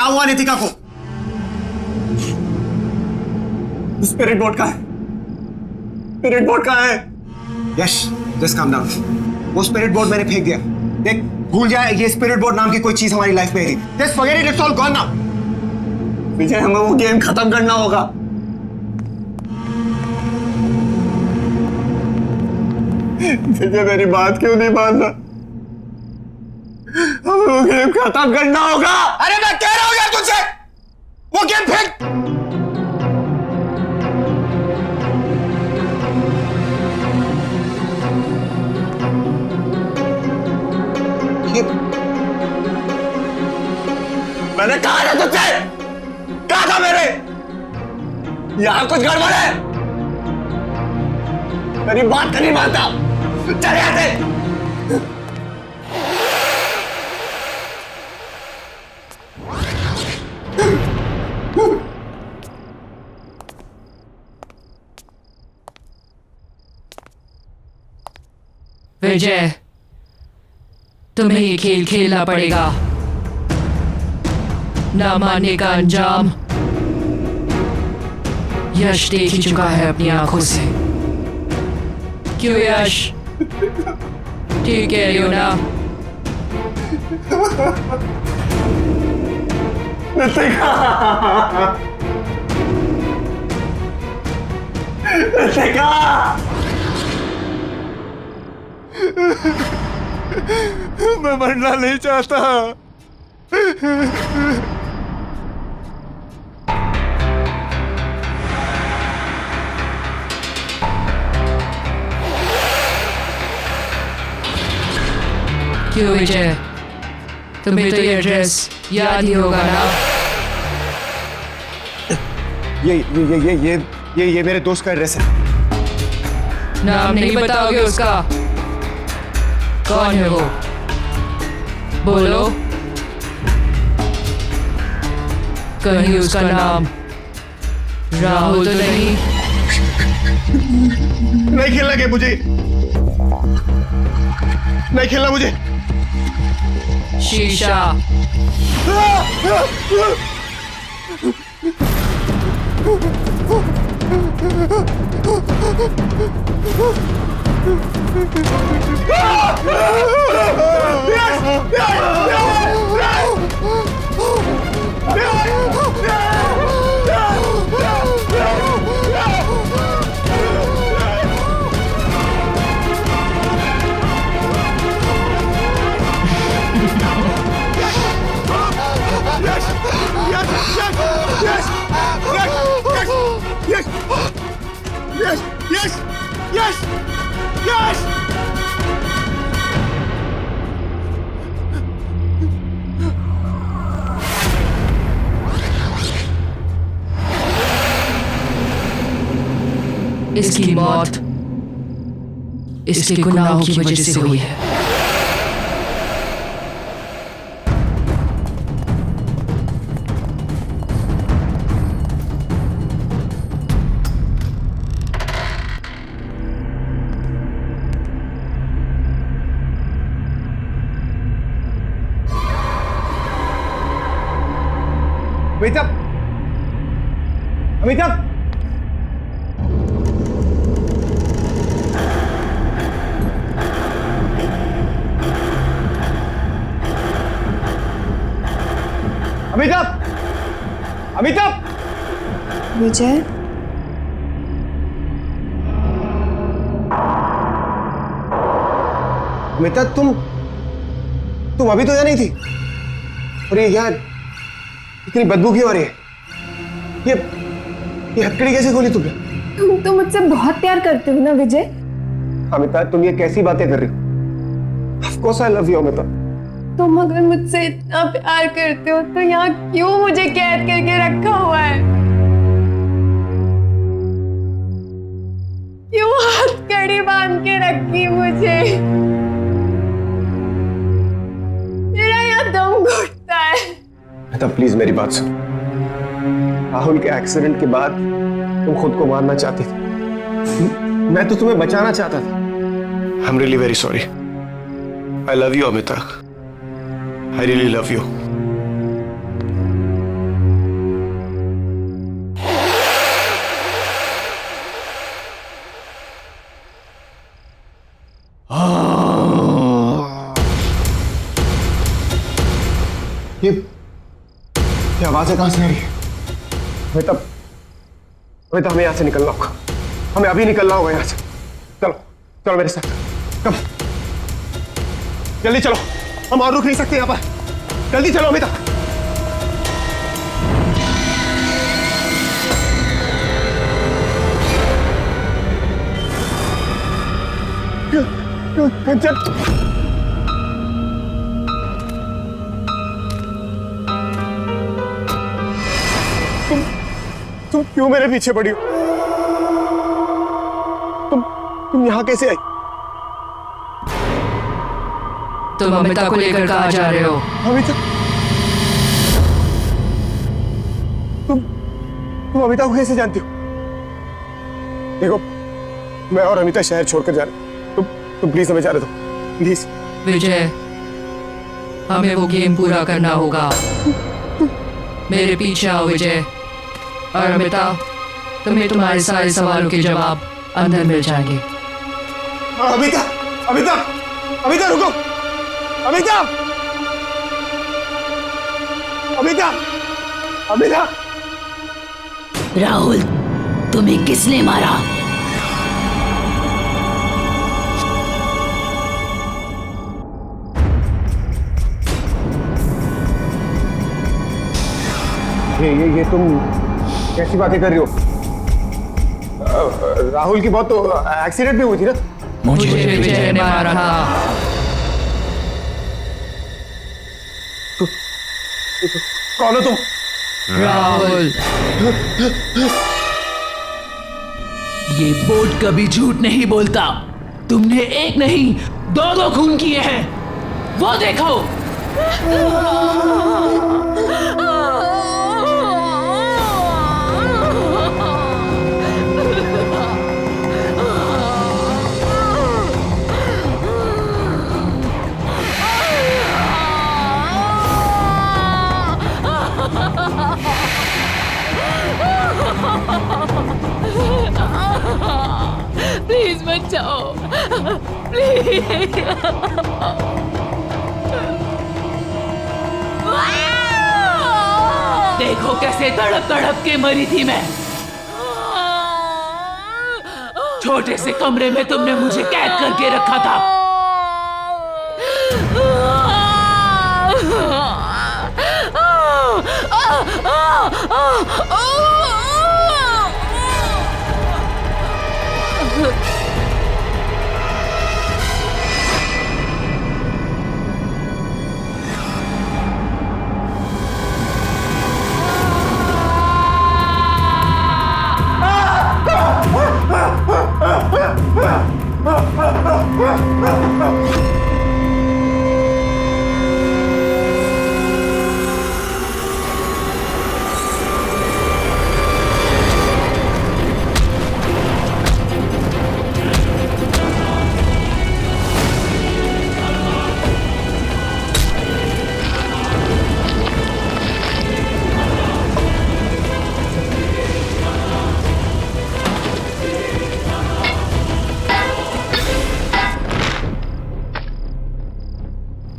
हुआ नितिका को? Spirit board कहाँ है? स्पिरिट बोर्ड कहाँ है? यश, जस्ट काम डाउन। वो स्पिरिट बोर्ड मैंने फेंक दिया। देख, भूल जाए ये स्पिरिट बोर्ड नाम की कोई चीज हमारी लाइफ में थी। Just forget it, it's all gone now. Vijay, हमें वो गेम खत्म करना होगा। विजय, मेरी बात क्यों नहीं मान रहा? हमें वो गेम खत्म करना होगा। अरे मैं कह रहा हूं यार तुझसे, वो गेम फेंक। मैंने कहा था तुझसे, कहा था मेरे, यहां कुछ गड़बड़ है। मेरी बात नहीं मानता, चले आते। विजय, तुम्हें ये खेल खेलना पड़ेगा। ना मानने का अंजाम यश देख ही चुका है अपनी आंखों से। क्यों यश? ठीक कह रही हो ना? नितिका, नितिका, मैं मरना नहीं चाहता। क्यों विजय, तुम्हें तो ये एड्रेस याद ही होगा ना? ये मेरे दोस्त का एड्रेस है। नाम नहीं बताओगे उसका? कौन है वो? बोलो। कहीं उसका नाम राहुल तो नहीं? नहीं खेलना गेम मुझे, नहीं खेलना मुझे। शीशा। Yes! Yes! इसकी मौत इसके गुनाहों की वजह से हुई है। अमिताभ, अमिताभ, अमिताभ, अमिताभ। विजय, अमिताभ, तुम अभी तो यहाँ नहीं थी, और ये यहाँ इतनी बदबू क्यों आ रही है? ये हथकड़ी कैसे खोली तुमने? तुम तो मुझसे बहुत प्यार करते हो ना विजय? अमिताभ, तुम ये कैसी बातें कर रही हो? Of course I love you, Amitabh. तुम अगर मुझसे इतना प्यार करते हो तो यहाँ क्यों मुझे कैद करके रखा हुआ है? क्यों हथकड़ी बांध के रखी मुझे? मेरा यहाँ दम घुटता है। अमिताभ, प्लीज मेरी बात सुन। राहुल के एक्सीडेंट के बाद तुम खुद को मारना चाहती थी, मैं तो तुम्हें बचाना चाहता था। I'm really very sorry. I love you, Amita. I really love you. आवाजें कहां से आ रही है? अमिताभ, हमें यहां से निकलना होगा। हमें अभी निकलना होगा यहां से। चलो चलो मेरे साथ, कम जल्दी चलो, हम और रुक नहीं सकते यहां पर। जल्दी चलो अमिताभ। चल तुम क्यों मेरे पीछे पड़ी हो? तुम यहां कैसे आई? तुम अमिता को लेकर कहाँ जा रहे हो? अमिता, तुम अमिता को कैसे जानती हो? देखो, मैं और अमिता शहर छोड़कर जा रहे। तुम प्लीज हमें जाने दो, प्लीज। विजय, हमें वो गेम पूरा करना होगा। मेरे पीछे आओ विजय। और अमिता, तुम्हें तुम्हारे सारे सवालों के जवाब अंदर मिल जाएंगे। अमिता, अमिता, अमिता रुको, अमिता, अमिता, अमिता। राहुल, तुम्हें किसने मारा? ये तुम कैसी बातें कर रही हो? राहुल की बहुत तो एक्सीडेंट भी हुई थी ना? मुझे विजय ने मारा था। कौन हो तुम? राहुल, ये बोर्ड कभी झूठ नहीं बोलता। तुमने एक नहीं, दो खून किए हैं, वो देखो। प्लीज बचाओ, प्लीज। देखो कैसे तड़प तड़प के मरी थी मैं। छोटे से कमरे में तुमने मुझे कैद करके रखा था।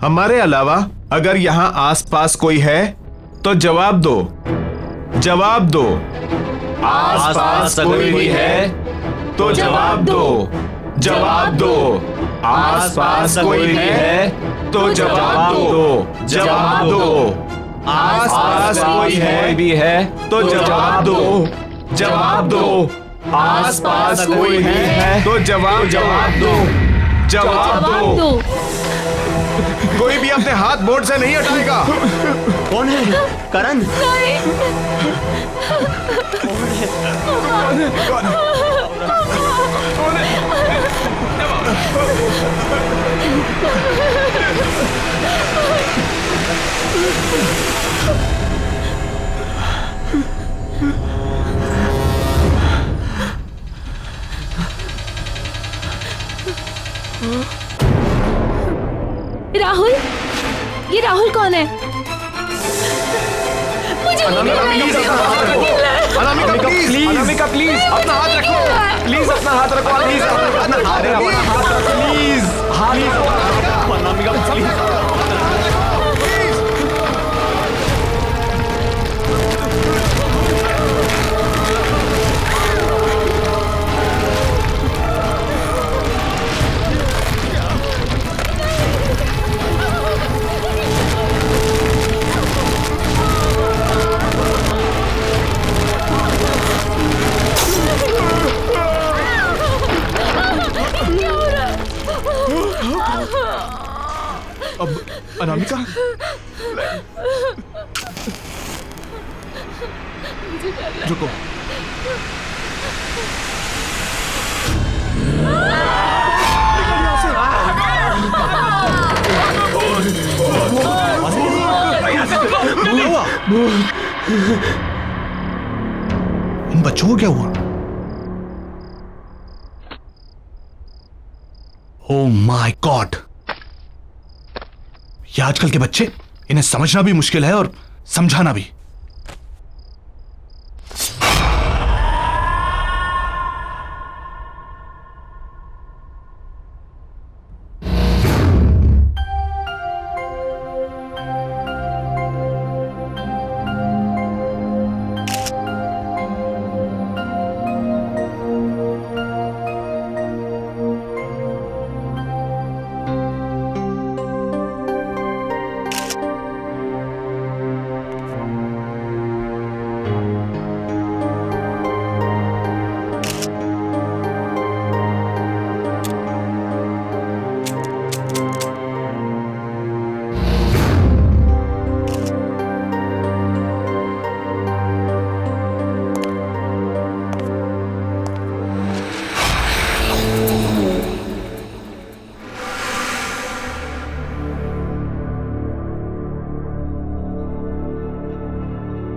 हमारे अलावा अगर यहाँ आसपास कोई है तो जवाब दो, जवाब दो। आसपास कोई भी है तो जवाब दो, जवाब दो। आसपास कोई भी है तो जवाब दो, जवाब दो। आसपास कोई भी है तो जवाब दो, जवाब दो। आसपास कोई है तो जवाब दो, जवाब दो। कोई भी अपने हाथ बोर्ड से नहीं हटाएगा। कौन है? करण? राहुल, ये राहुल कौन है? मुझे अनामिका प्लीज अपना हाथ रखो, प्लीज अपना हाथ रखो, प्लीज अपना हाथ रखो, प्लीज अनामिका प्लीज। रुको। इन बच्चों को क्या हुआ? ओह माय गॉड, ये आजकल के बच्चे, इन्हें समझना भी मुश्किल है और समझाना भी।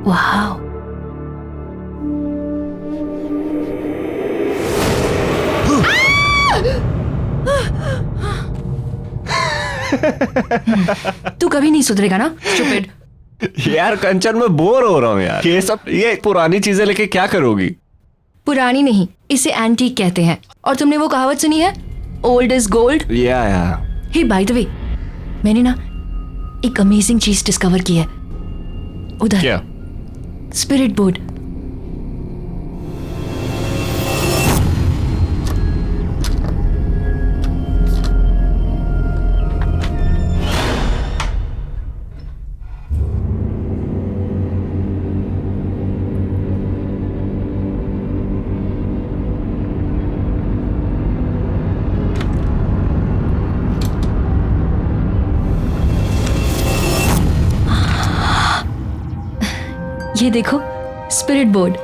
वाह, तू कभी नहीं सुधरेगा ना स्टूपिड। यार कंचन, मैं बोर हो रहा हूँ यार। ये पुरानी चीजें लेके क्या करोगी? पुरानी नहीं, इसे एंटीक कहते हैं। और तुमने वो कहावत सुनी है, ओल्ड इज गोल्ड? या हे बाय द वे, मैंने ना एक अमेजिंग चीज डिस्कवर की है उधर। क्या? Spirit board. ये देखो, स्पिरिट बोर्ड।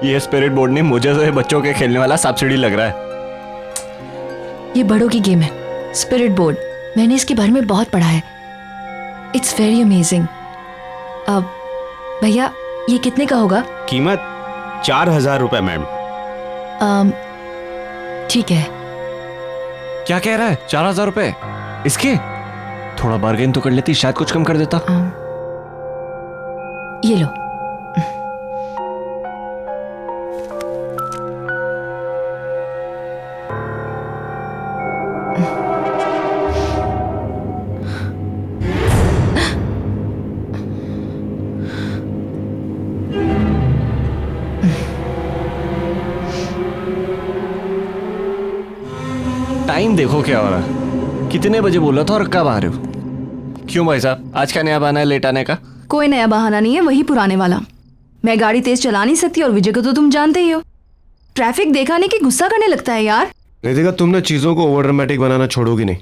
ये स्पिरिट बोर्ड नहीं, मुझे तो ये बच्चों के खेलने वाला सांप-सीढ़ी लग रहा है। ये बड़ों की गेम है, स्पिरिट बोर्ड। मैंने इसके बारे में बहुत पढ़ा है। It's very amazing. अब भैया, ये कितने का होगा? कीमत 4000 रुपए मैम। ठीक है। क्या कह रहा है? 4000 रुपए इसके? थोड़ा बार्गेन तो कर लेती, शायद कुछ कम कर देता। ये लो। टाइम देखो क्या हो रहा है। कितने बजे बोला था और कब आ रहे हो? क्यों भाई साहब, आज क्या नया बहाना है लेट आने का? कोई नया बहाना नहीं है, वही पुराने वाला। मैं गाड़ी तेज चला नहीं सकती और विजय को तो तुम जानते ही हो। ट्रैफिक देखा नहीं कि गुस्सा करने लगता है यार। रितिका, तुमने चीजों को ओवर ड्रामेटिक बनाना छोड़ोगी नहीं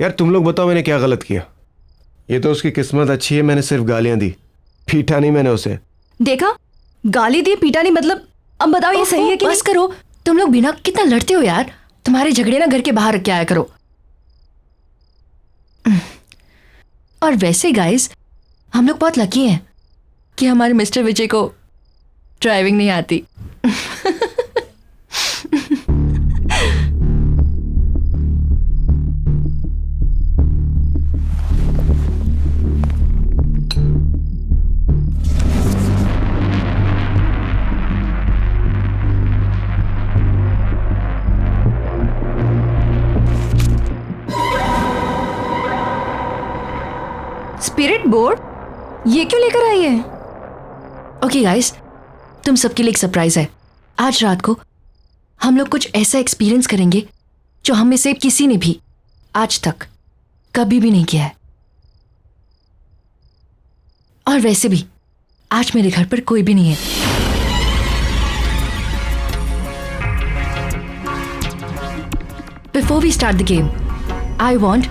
यार। तुम लोग बताओ मैंने क्या गलत किया? ये तो उसकी किस्मत अच्छी है, मैंने सिर्फ गालियां दी, पीटा नहीं मैंने उसे। देखा, गाली दी, पीटा नहीं, मतलब अब बताओ ये सही है कि बस करो, तुम लोग बिना कितना लड़ते हो यार। तुम्हारे झगड़े ना घर के बाहर रख के आया करो। और वैसे गाइस, हम लोग बहुत लकी हैं कि हमारे मिस्टर विजय को ड्राइविंग नहीं आती। स्पिरिट बोर्ड ये क्यों लेकर आई है? ओके गाइस, तुम सबके लिए एक सरप्राइज है। आज रात को हम लोग कुछ ऐसा एक्सपीरियंस करेंगे जो हम में से किसी ने भी आज तक कभी भी नहीं किया है। और वैसे भी आज मेरे घर पर कोई भी नहीं है। Before we start the game, I want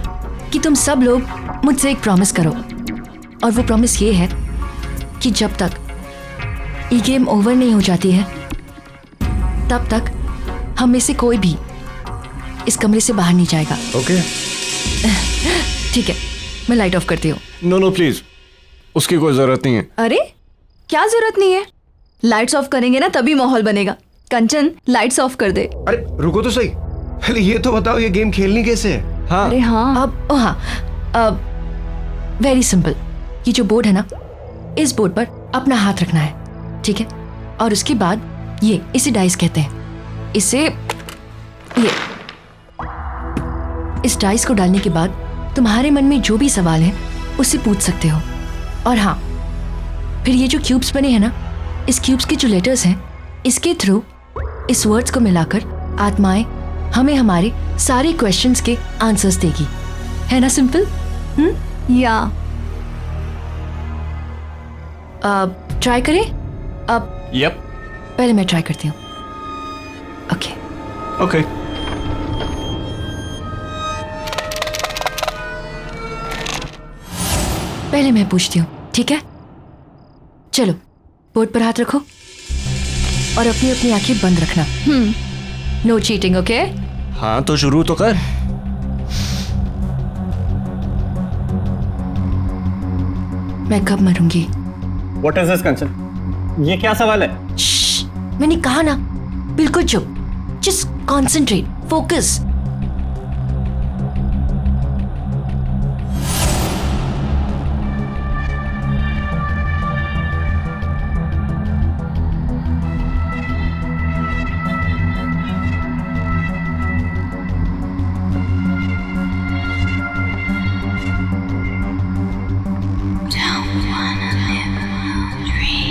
कि तुम सब लोग मुझसे एक प्रॉमिस करो। और वो प्रॉमिस ये है कि जब तक ये गेम ओवर नहीं हो जाती है तब तक हम में से कोई भी इस कमरे से बाहर नहीं जाएगा। ओके ठीक है, मैं लाइट ऑफ करती हूँ। नो नो प्लीज, उसकी कोई जरूरत नहीं है। अरे क्या जरूरत नहीं है, लाइट्स ऑफ करेंगे ना तभी माहौल बनेगा। कंचन लाइट्स ऑफ कर दे। अरे रुको तो सही, पहले ये तो बताओ ये गेम खेलनी कैसे है? हाँ अरे हाँ, अब वेरी सिंपल। ये जो बोर्ड है ना, इस बोर्ड पर अपना हाथ रखना है, ठीक है? और उसके बाद इसे डाइस कहते हैं। इस डाइस को डालने के बाद तुम्हारे मन में जो भी सवाल है उससे पूछ सकते हो। और हाँ, फिर ये जो क्यूब्स बने हैं ना, इस क्यूब्स के जो लेटर्स हैं, इसके थ्रू इस वर्ड्स को मिलाकर आत्माएं हमें हमारे सारे क्वेश्चंस के आंसर्स देगी। है ना सिंपल? या अब ट्राई करें? अब यप पहले मैं ट्राई करती हूँ। Okay okay. पहले मैं पूछती हूँ, ठीक है? चलो बोर्ड पर हाथ रखो और अपनी अपनी आंखें बंद रखना। No cheating, okay? हाँ तो शुरू तो कर। मैं कब मरूंगी? What is this, कंचन? ये क्या सवाल है? श्श्श, मैंने कहा ना, बिल्कुल चुप। Just concentrate, focus.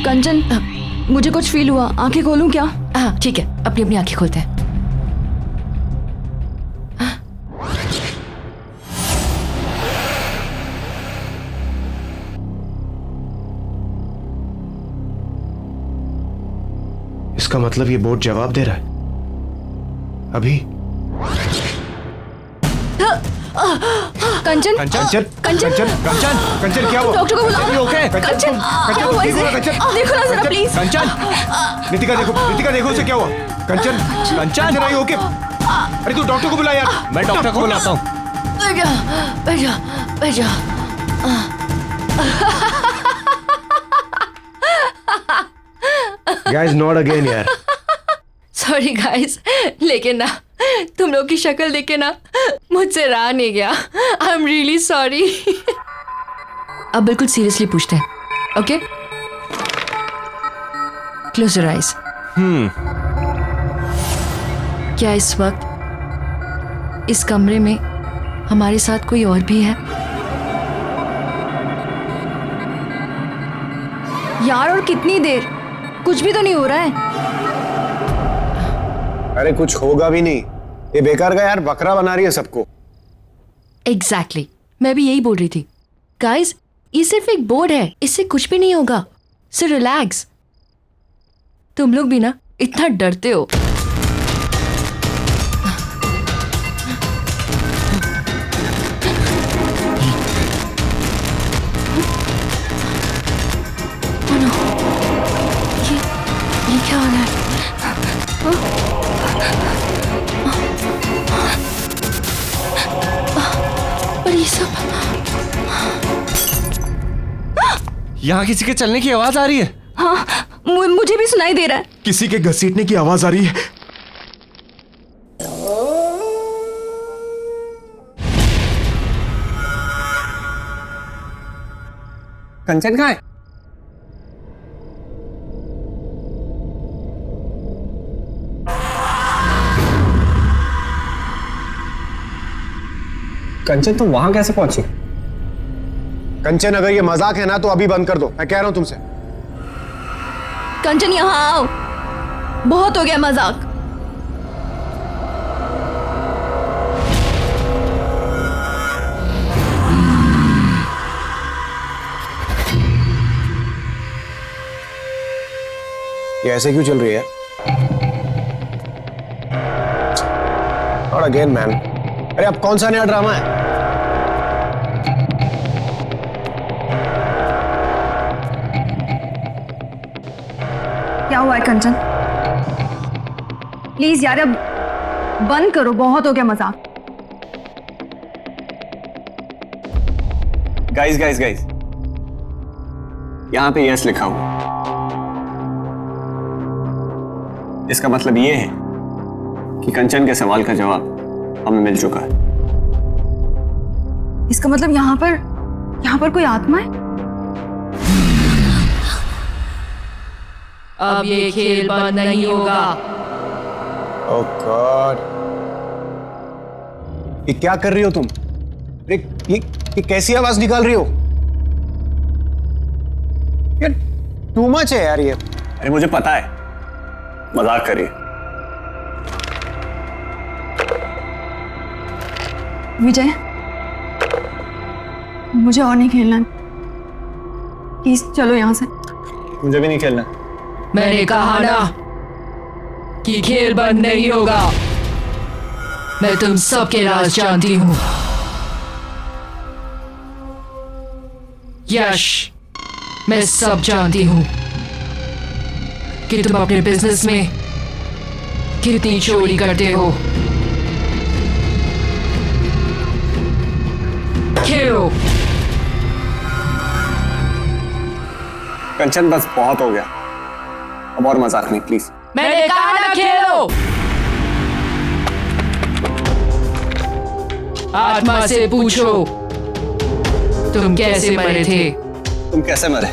कंचन मुझे कुछ फील हुआ, आंखें खोलूं क्या? हाँ ठीक है, अपनी अपनी आंखें खोलते हैं। इसका मतलब ये बोर्ड जवाब दे रहा है अभी। कंचन कंचन कंचन कंचन कंचन क्या हुआ? डॉक्टर को बुलाओ। ओके कंचन क्या हुआ इसे? देखो ना जरा प्लीज। कंचन नितिका देखो उसे क्या हुआ? कंचन कंचन आई ओके? अरे तू डॉक्टर को बुला यार। मैं डॉक्टर को बुलाता हूँ। बैठ जा। गाइस नॉट अगेन यार। सॉरी गाइस, लेकिन ना तुम लोग की शक्ल देख के ना मुझसे रहा नहीं गया। I am really sorry. अब बिल्कुल सीरियसली पूछते हैं, ओके? Close your eyes. क्या इस वक्त इस कमरे में हमारे साथ कोई और भी है? यार और कितनी देर? कुछ भी तो नहीं हो रहा है। अरे कुछ होगा भी नहीं, ये बेकार का यार बकरा बना रही है सबको। एग्जैक्टली, मैं भी यही बोल रही थी। गाइस, ये सिर्फ एक बोर्ड है, इससे कुछ भी नहीं होगा। So relax. तुम लोग भी ना इतना डरते हो। ये क्या हो रहा है? और ये सब यहाँ किसी के चलने की आवाज आ रही है। हाँ मुझे भी सुनाई दे रहा है। किसी के घसीटने की आवाज आ रही है। कंचन कहाँ है? कंचन तुम वहां कैसे पहुंची? कंचन अगर ये मजाक है ना तो अभी बंद कर दो, मैं कह रहा हूं तुमसे। कंचन यहाँ आओ, बहुत हो गया मजाक। ये ऐसे क्यों चल रही है? और अगेन मैन, अरे अब कौन सा नया ड्रामा है? क्या हुआ है कंचन? प्लीज यार अब बंद करो, बहुत हो गया मजाक। गाइस गाइस गाइस, यहां पे यस लिखा हुआ, इसका मतलब ये है कि कंचन के सवाल का जवाब हमें मिल चुका है। इसका मतलब यहाँ पर कोई आत्मा है? अब ये खेल बंद नहीं होगा। ओह गॉड, ये क्या कर रही हो तुम? ये कैसी आवाज निकाल रही हो? यार टू मच है यार ये। अरे मुझे पता है, मजाक करिए। विजय, मुझे और नहीं खेलना, प्लीज चलो यहाँ से। मुझे भी नहीं खेलना। मैंने कहा ना कि खेल बंद नहीं होगा। मैं तुम सबके राज जानती हूं। यश, मैं सब जानती हूं कि तुम अपने बिजनेस में कितनी चोरी करते हो। खेलो। कंचन बस बहुत हो गया, अब और मजाक नहीं प्लीज। मैंने कहा ना खेलो। आत्मा से पूछो तुम कैसे मरे थे। तुम कैसे मरे?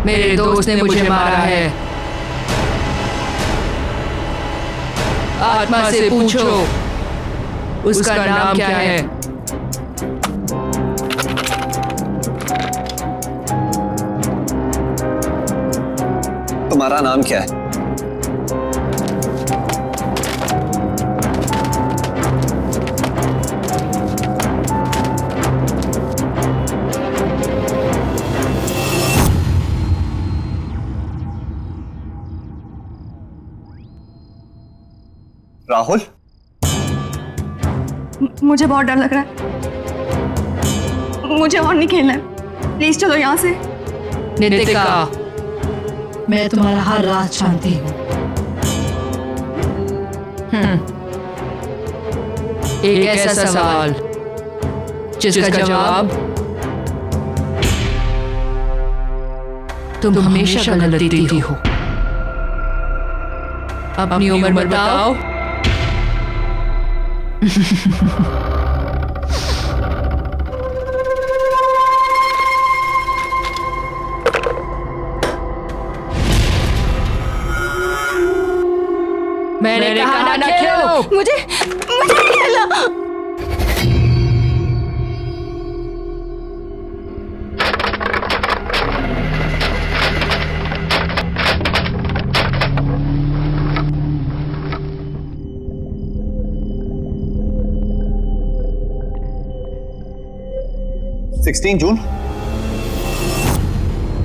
मेरे दोस्त ने मुझे मारा है। आत्मा से पूछो उसका नाम क्या है। तुम्हारा नाम क्या है? राहुल? मुझे बहुत डर लग रहा है, मुझे और नहीं खेलना है, प्लीज चलो यहाँ से। नितिका, मैं तुम्हारा हर राज जानती हूँ। एक ऐसा सवाल जिसका जवाब तुम हमेशा गलत देती हो। अपनी उम्र बताओ। मैंने कहा ना खेलो। मुझे नहीं खेलना। जून?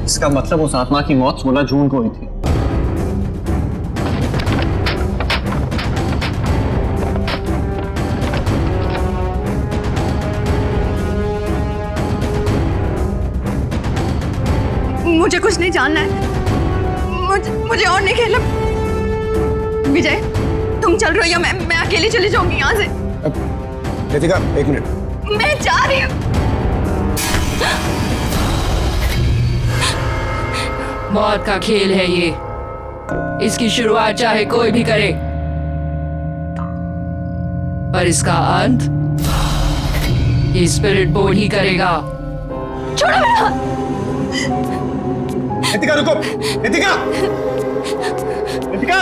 इसका मतलब उस आत्मा की मौत 16 जून को हुई थी। मुझे कुछ नहीं जानना है, मुझे और नहीं खेलना। विजय, तुम चल रहे हो या मैं अकेली चली जाऊंगी यहाँ से। नितिका, एक मिनट। मैं जा रही हूँ। मौत का खेल है ये। इसकी शुरुआत चाहे कोई भी करे, पर इसका अंत ये स्पिरिट बोर्ड ही करेगा। छोड़ो मेरा हाथ। नितिका रुको। नितिका, नितिका।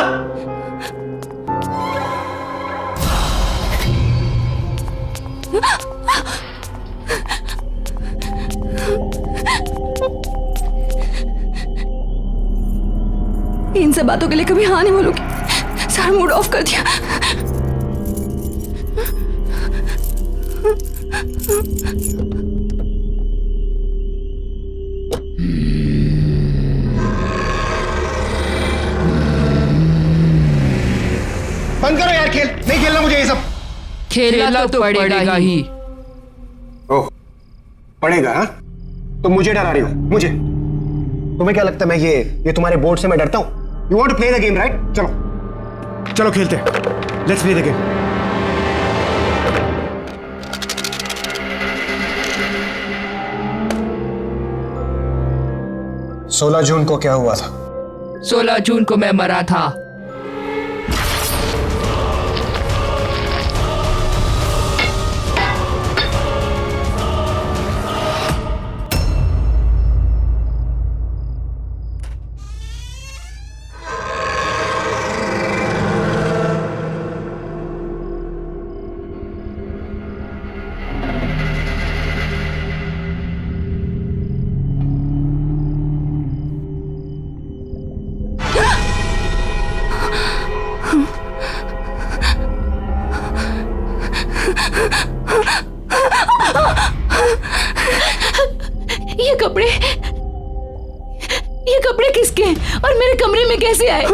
इन सब बातों के लिए कभी हाँ नहीं बोलूंगी। सारा मूड ऑफ कर दिया। बंद करो यार खेल, नहीं खेलना मुझे ये सब। खेलना तो पड़ेगा ही। ओह पड़ेगा हाँ? तुम मुझे डरा रही हो, मुझे? तुम्हें क्या लगता है मैं ये तुम्हारे बोर्ड से मैं डरता हूं? You want to play the game right? चलो चलो खेलते हैं, let's play the game. 16 June को क्या हुआ था? 16 जून को मैं मरा था। ये कपड़े किसके हैं और मेरे कमरे में कैसे आए?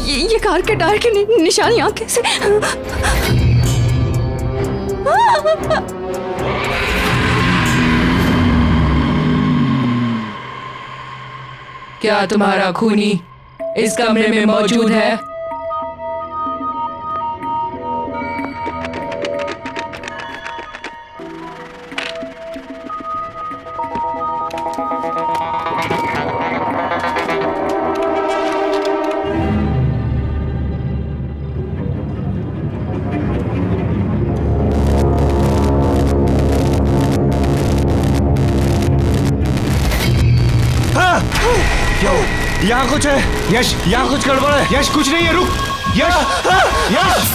ये कार के टायर के निशान यहाँ कैसे? क्या तुम्हारा खूनी इस कमरे में मौजूद है? यहाँ कुछ है यश, यहाँ कुछ गड़बड़ है। यश कुछ नहीं है, रुक यश। यश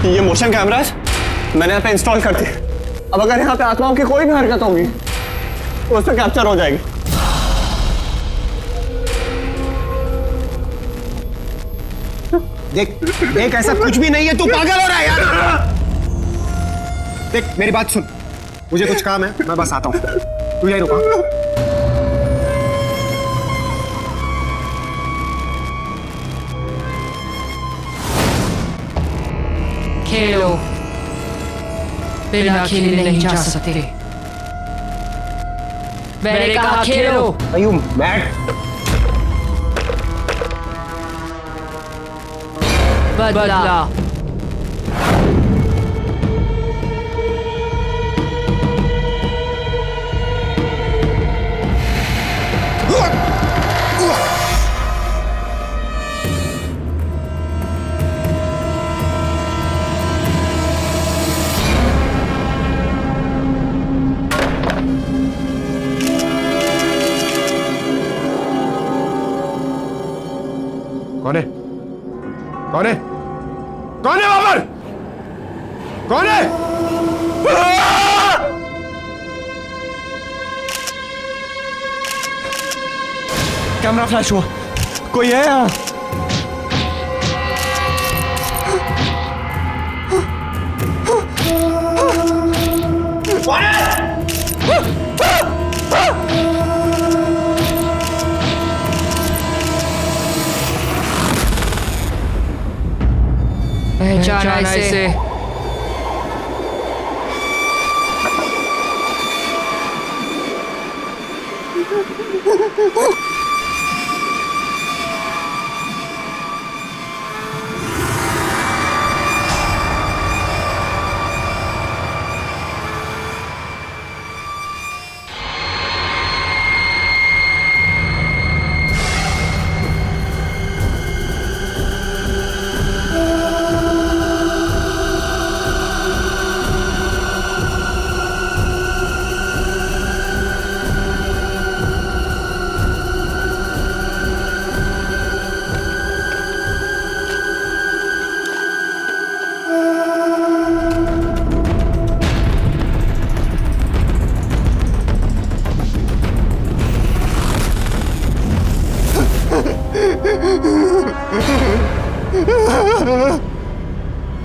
ये मोशन कैमरास मैंने यहाँ पे इंस्टॉल कर दिए। अब अगर यहाँ पे आत्माओं की कोई भी हरकत होगी तो उसमें कैप्चर हो जाएगी। देख देख, ऐसा कुछ भी नहीं है, तू पागल हो रहा है यार। देख मेरी बात सुन, मुझे कुछ काम है, मैं बस आता हूँ, तू यहीं रुका। खेलो, बिना खेले नहीं जा सकते। मैंने कहा खेलो। Are you mad? बदला। कौन है? कौन है? कौन है वहां पर? कौन है? कैमरा फ्लैश हुआ। कोई है यहाँ? पहचाना इसे।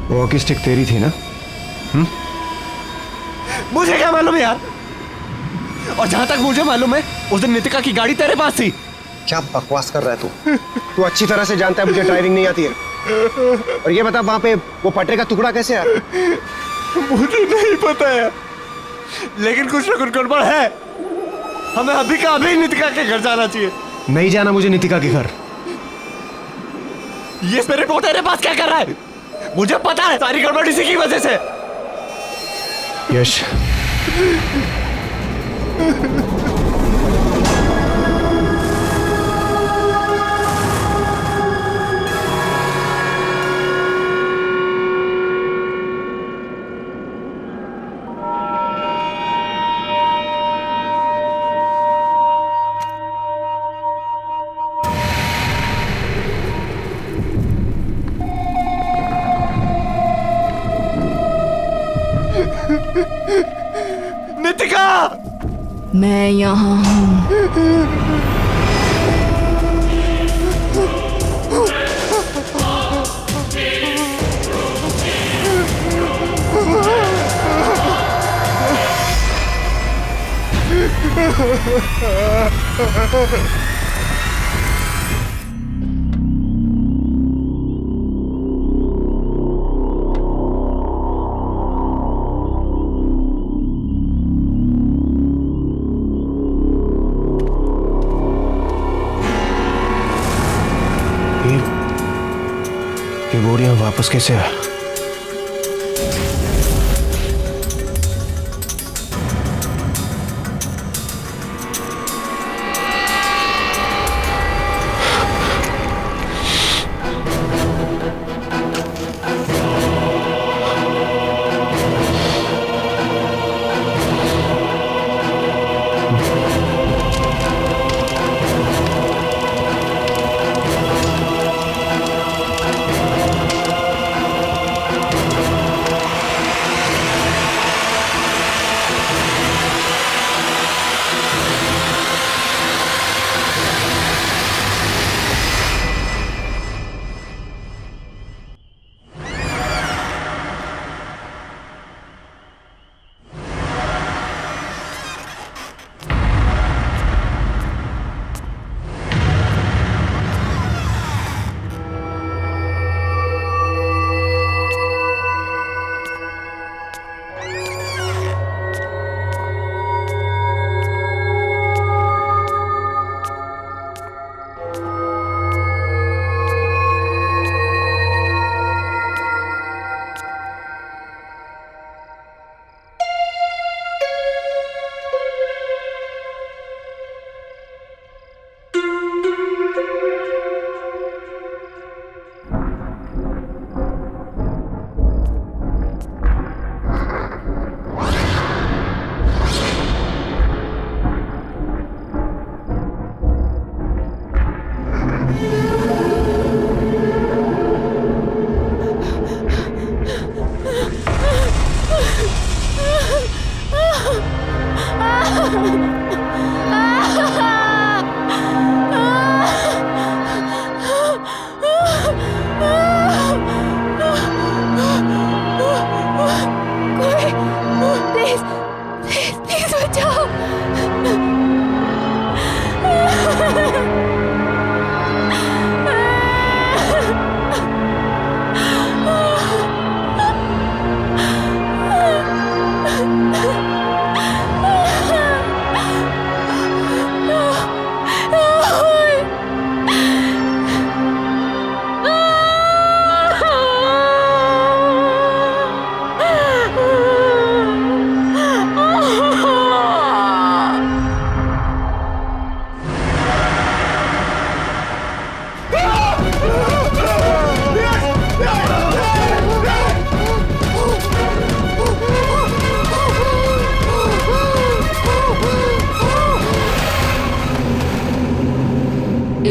वॉकी स्टिक तेरी थी ना? मुझे क्या मालूम यार। और जहां तक मुझे मालूम है उस दिन नितिका की गाड़ी तेरे पास थी। क्या बकवास कर रहा है तू? तू अच्छी तरह से जानता है मुझे ड्राइविंग नहीं आती है। और ये बता वहां पे वो पटरे का टुकड़ा कैसे आया? मुझे नहीं पता है, लेकिन कुछ ना कुछ गड़बड़ है। हमें अभी का अभी नितिका के घर जाना चाहिए। नहीं जाना मुझे नितिका के घर। ये स्पिरिट बोट तेरे पास क्या कर रहा है? मुझे पता है सारी गड़बड़ इसी की वजह से। यश, नितिका, मैं यहाँ हूँ। ये बोरियां वापस कैसे आया?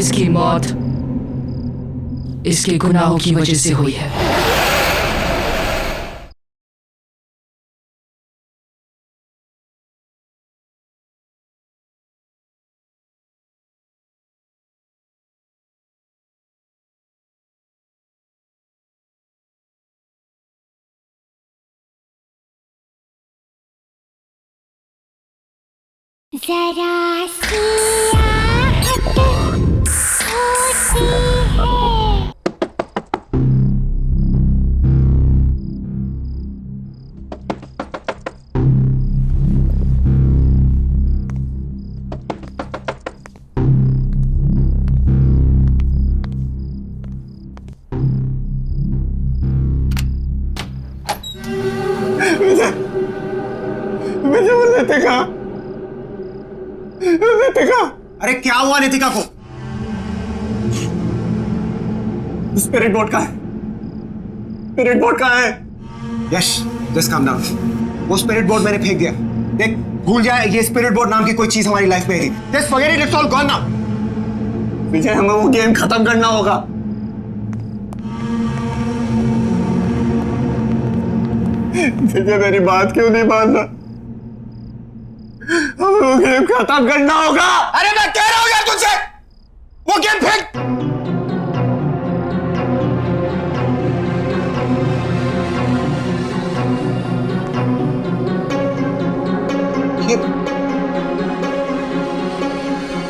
इसकी मौत इसके गुनाहों की वजह से हुई है। जरा सी आहट होती है। मुझे नितिका, नितिका, अरे क्या हुआ नितिका को? स्पिरिट बोर्ड का है, स्पिरिट बोर्ड का है। यश, जस्ट काम डाउन। वो स्पिरिट बोर्ड मैंने फेंक दिया। देख, भूल जाए ये स्पिरिट बोर्ड नाम की कोई चीज हमारी लाइफ में थी। Just forget it, it's all gone now. Vijay, हमें वो गेम खत्म करना होगा। विजय, मेरी बात क्यों नहीं मान रहा? हमें वो गेम खत्म करना होगा। अरे मैं कह रहा हूं यार तुझसे, वो गेम फेंक।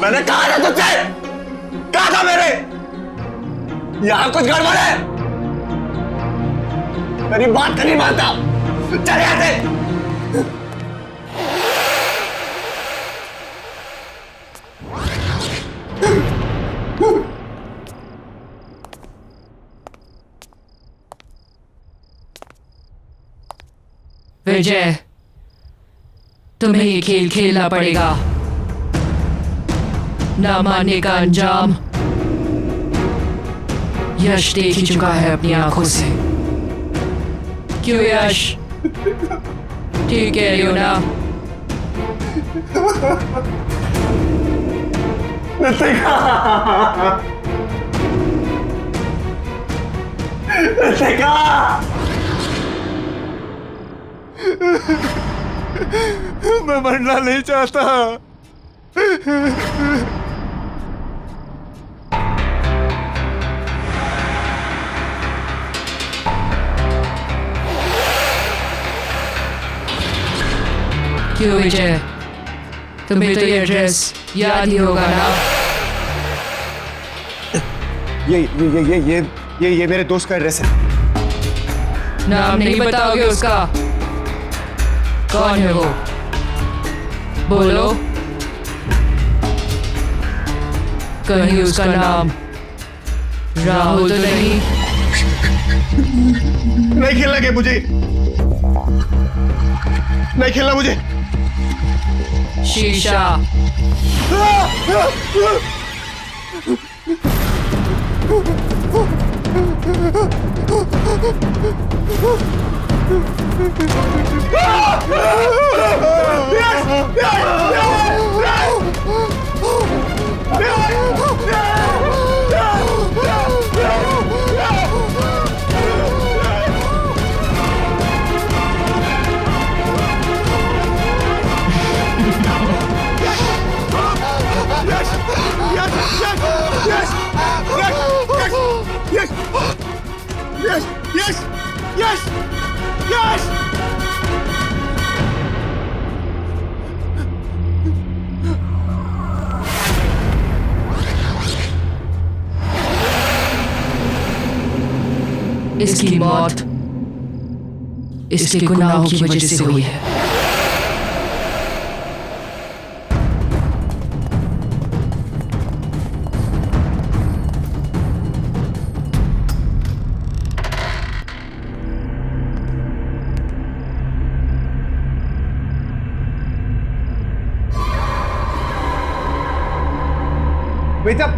मैंने कहा ना तुझसे, कहा था मेरे, यहां कुछ गड़बड़ है। मेरी बात नहीं मानता, चले यहाँ से। विजय, तुम्हें ये खेल खेलना पड़ेगा। ना मानने का अंजाम यश देख ही चुका है अपनी आंखों से। क्यों यश, ठीक कह रही हो ना? नितिका, नितिका, मैं मरना नहीं चाहता। क्यों विजय, तुम्हें तो ये एड्रेस याद ही होगा ना? ये मेरे दोस्त का एड्रेस है। नाम नहीं बताओगे उसका? कौन है वो? बोलो। कहीं उसका नाम राहुल तो नहीं? नहीं खेलना गेम मुझे, नहीं खेलना मुझे। शीशा। इसकी मौत इसके गुनाहों की वजह से हुई है। अमिताभ,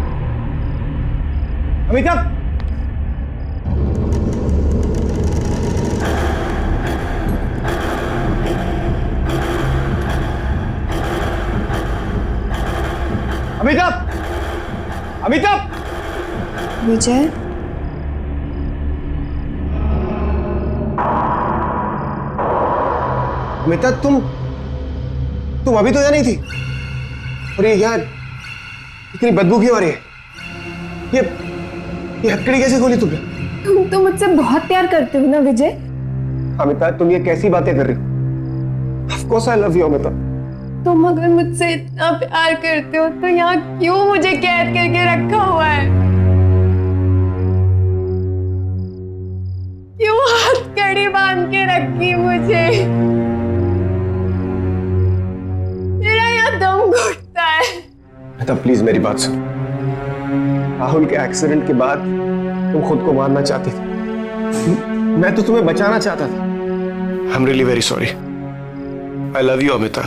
अमिताभ, अमिताभ, अमिता! विजय, अमिता तुम अभी तो यहाँ नहीं थी। और ये यहाँ इतनी बदबू क्यों आ रही है? ये हथकड़ी कैसे खोली तुमने? तुम तो मुझसे बहुत प्यार करते हो ना विजय। अमिता तुम ये कैसी बातें कर रही हो? Of course I love you, Amita. तुम अगर मुझसे इतना प्यार करते हो तो यहाँ क्यों मुझे कैद करके रखा हुआ है? क्यों हथकड़ी बांध के रखी मुझे? मेरा यहाँ दम घुटता है। अमिता प्लीज मेरी बात सुन। राहुल के एक्सीडेंट के बाद तुम खुद को मारना चाहती थी। मैं तो तुम्हें बचाना चाहता था। I'm really very sorry. I love you, Amita.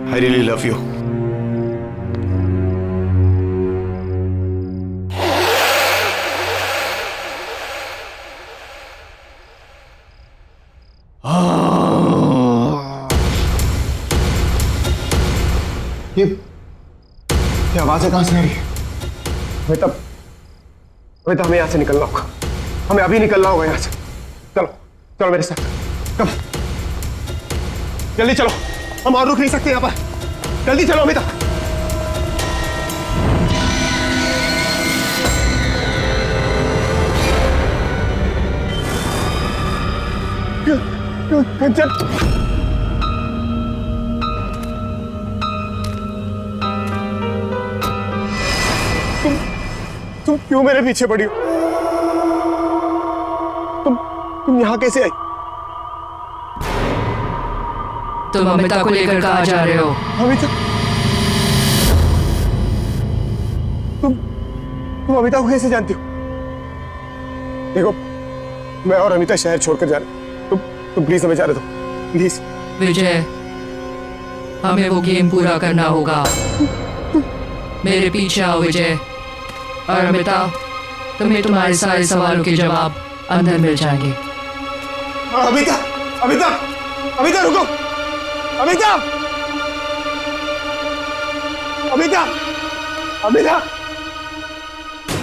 I really love you. ये आवाजें कहां से आ रही है? अमिता हमें यहां से निकलना होगा। हमें अभी निकलना होगा यहां से। चलो चलो मेरे साथ। कम जल्दी चलो, हम और रुक नहीं सकते यहाँ पर। जल्दी चलो अमिता। चल तुम क्यों मेरे पीछे पड़ी हो? तुम यहाँ कैसे आई? तुम अमिता को लेकर कहाँ जा रहे हो? अमिता? तुम अमिता को कैसे जानती हो? देखो मैं और अमिता शहर छोड़कर जा रहे हैं। तुम प्लीज हमें जाने दो, प्लीज। विजय, हमें वो गेम पूरा करना होगा। मेरे पीछे आओ विजय। और अमिता, तुम्हें तुम्हारे सारे सवालों के जवाब अंदर मिल जाएंगे। अमिता अमिता अमिता रुको। अमिता अमिता अमिता।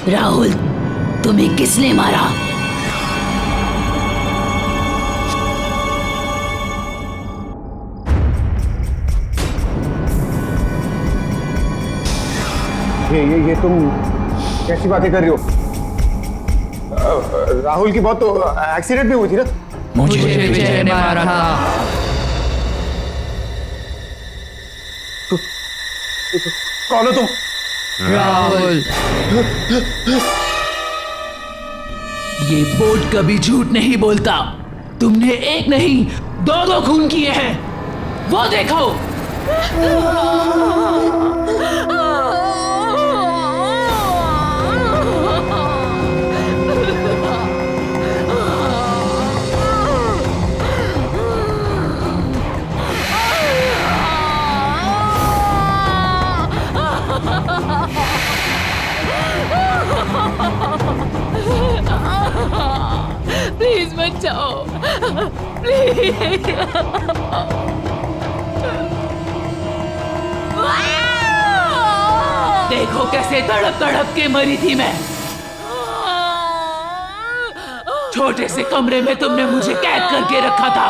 राहुल, तुम्हें किसने मारा? ये तुम कैसी बातें कर रही हो? राहुल की बहुत तो एक्सीडेंट भी हुई थी ना? मुझे विजय ने मारा था। कौन हो तुम? राहुल। ये बोर्ड कभी झूठ नहीं बोलता। तुमने एक नहीं दो खून किए हैं। वो देखो। प्लीज बचाओ, प्लीज। देखो कैसे तड़प तड़प के मरी थी मैं। छोटे से कमरे में तुमने मुझे कैद करके रखा था।